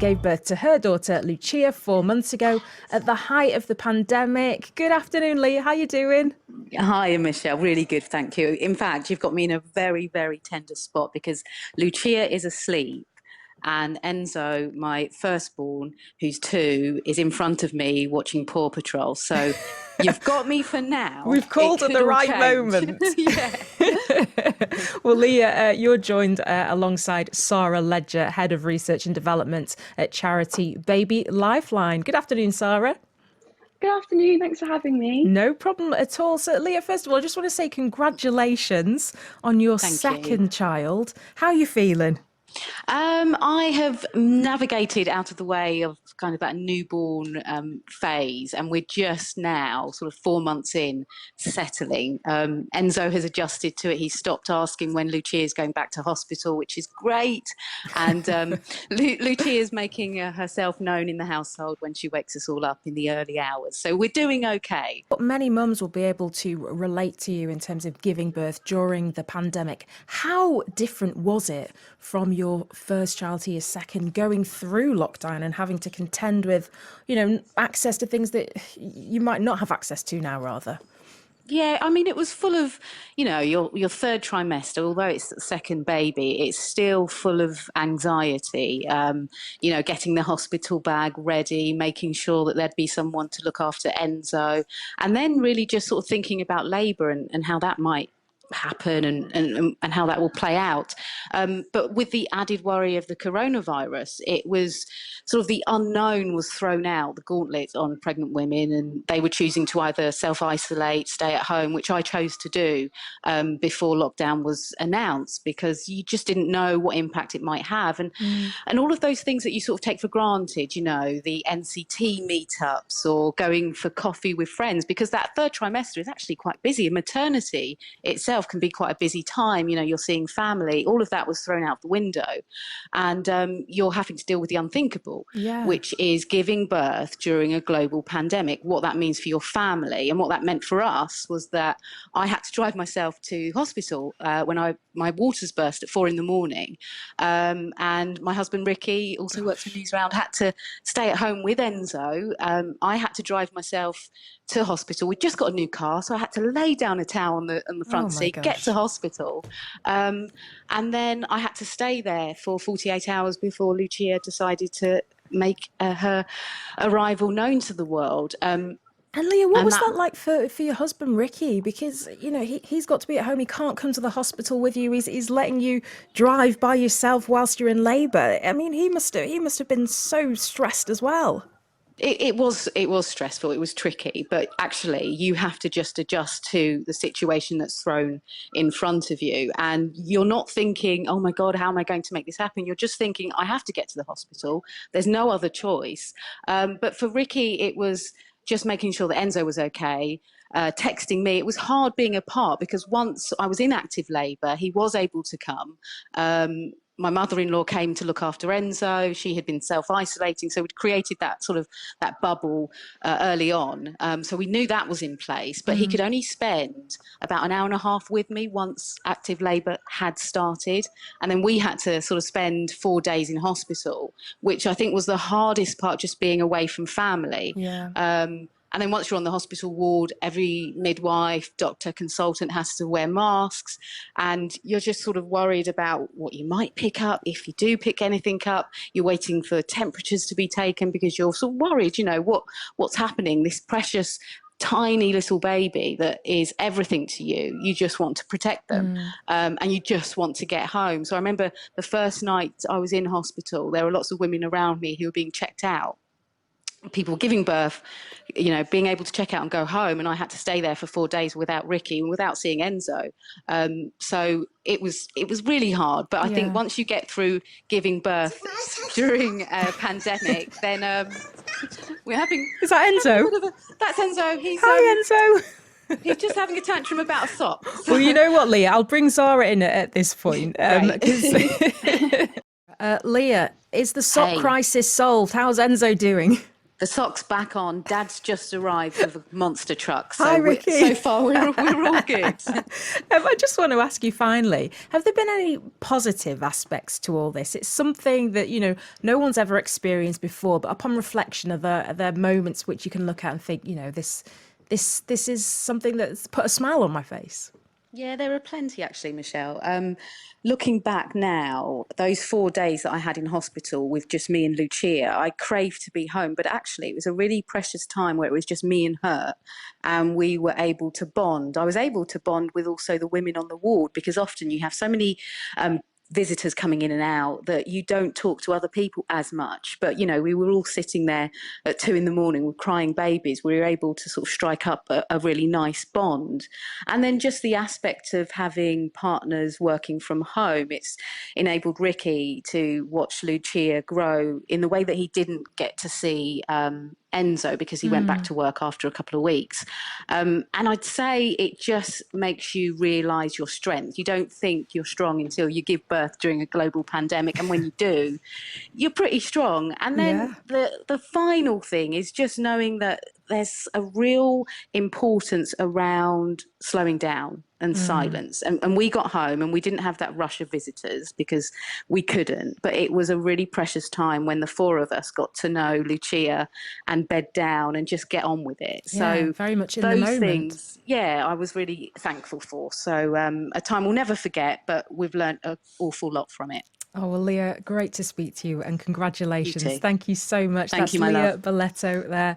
gave birth to her daughter Lucia 4 months ago at the height of the pandemic. Good afternoon, Leah. How you doing? Hi, Michelle. Really good, thank you. In fact, you've got me in a very, very tender spot because Lucia is asleep and Enzo, my firstborn, who's 2, is in front of me watching Paw Patrol. So you've got me for now. We've It called at could the all right change. moment. Yeah. Well, Leah, you're joined alongside Sarah Ledger, Head of Research and Development at charity Baby Lifeline. Good afternoon, Sarah. Good afternoon. Thanks for having me. No problem at all. So, Leah, first of all, I just want to say congratulations on your Thank you. second child. How are you feeling? I have navigated out of the way of kind of that newborn phase, and we're just now, sort of 4 months in, settling. Enzo has adjusted to it. He stopped asking when Lucia is going back to hospital, which is great. And Lucia is making herself known in the household when she wakes us all up in the early hours. So we're doing okay. But many mums will be able to relate to you in terms of giving birth during the pandemic. How different was it from your first child to your second, going through lockdown and having to contend with, access to things that you might not have access to now, rather? Yeah, I mean, it was full of, your third trimester, although it's the second baby, it's still full of anxiety. Getting the hospital bag ready, making sure that there'd be someone to look after Enzo, and then really just sort of thinking about labour and how that might happen and how that will play out. But with the added worry of the coronavirus, it was sort of the unknown was thrown out, the gauntlet on pregnant women, and they were choosing to either self-isolate, stay at home, which I chose to do before lockdown was announced, because you just didn't know what impact it might have. And all of those things that you sort of take for granted, the NCT meetups or going for coffee with friends, because that third trimester is actually quite busy. And maternity itself can be quite a busy time. You're seeing family. All of that was thrown out the window, and you're having to deal with the unthinkable, Yeah. which is giving birth during a global pandemic. What that means for your family, and what that meant for us, was that I had to drive myself to hospital when my waters burst at 4 a.m, and my husband Ricky also works for Newsround, had to stay at home with Enzo. I had to drive myself to hospital. We just got a new car, so I had to lay down a towel on the Oh front my seat, get to gosh. hospital, and then I had to stay there for 48 hours before Lucia decided to make her arrival known to the world. And Leah, what And was that that like for your husband Ricky? Because he's got to be at home. He can't come to the hospital with you. He's letting you drive by yourself whilst you're in labour. I mean, he must have been so stressed as well. it was stressful. It was tricky, but actually, you have to just adjust to the situation that's thrown in front of you, and you're not thinking, "Oh my God, how am I going to make this happen?" You're just thinking, "I have to get to the hospital. There's no other choice." But for Ricky, it was just making sure that Enzo was okay. Texting me. It was hard being apart, because once I was in active labour, he was able to come. My mother-in-law came to look after Enzo. She had been self-isolating, so we'd created that sort of that bubble early on. So we knew that was in place, but he could only spend about an hour and a half with me once active labour had started, and then we had to sort of spend 4 days in hospital, which I think was the hardest part, just being away from family. Yeah. And then once you're on the hospital ward, every midwife, doctor, consultant has to wear masks. And you're just sort of worried about what you might pick up. If you do pick anything up, you're waiting for temperatures to be taken, because you're sort of worried, what's happening. This precious, tiny little baby that is everything to you. You just want to protect them, and you just want to get home. So I remember the first night I was in hospital, there were lots of women around me who were being checked out, people giving birth, being able to check out and go home, and I had to stay there for 4 days without Ricky and without seeing Enzo. So it was really hard. But I think Yeah. once you get through giving birth during a pandemic, then we're having Is that having a Enzo? bit of a. That's Enzo. He's Hi, Enzo. he's just having a tantrum about a sock. Well, you So know what, Leah? I'll bring Zara in at this point. great. 'Cause Leah, is the sock Hey. crisis solved? How's Enzo doing? The sock's back on. Dad's just arrived with a monster truck. So Hi, Ricky. so far, we're all good. I just want to ask you finally, have there been any positive aspects to all this? It's something that, no one's ever experienced before, but upon reflection, are there moments which you can look at and think, this is something that's put a smile on my face? Yeah, there are plenty actually, Michelle. Looking back now, those 4 days that I had in hospital with just me and Lucia, I craved to be home, but actually it was a really precious time where it was just me and her, and we were able to bond. I was able to bond with also the women on the ward, because often you have so many visitors coming in and out that you don't talk to other people as much. But, we were all sitting there at 2 a.m. with crying babies. We were able to sort of strike up a really nice bond. And then just the aspect of having partners working from home, it's enabled Ricky to watch Lucia grow in the way that he didn't get to see Enzo, because he went back to work after a couple of weeks. And I'd say it just makes you realise your strength. You don't think you're strong until you give birth during a global pandemic. And when you do, you're pretty strong. And then the final thing is just knowing that there's a real importance around slowing down and silence. And we got home and we didn't have that rush of visitors because we couldn't. But it was a really precious time when the 4 of us got to know Lucia and bed down and just get on with it. So very much in the those moment. things, I was really thankful for. So a time we'll never forget, but we've learned an awful lot from it. Oh, well, Leah, great to speak to you and congratulations. You too. Thank you so much. Thank That's you, my Leah love. Bolletto there,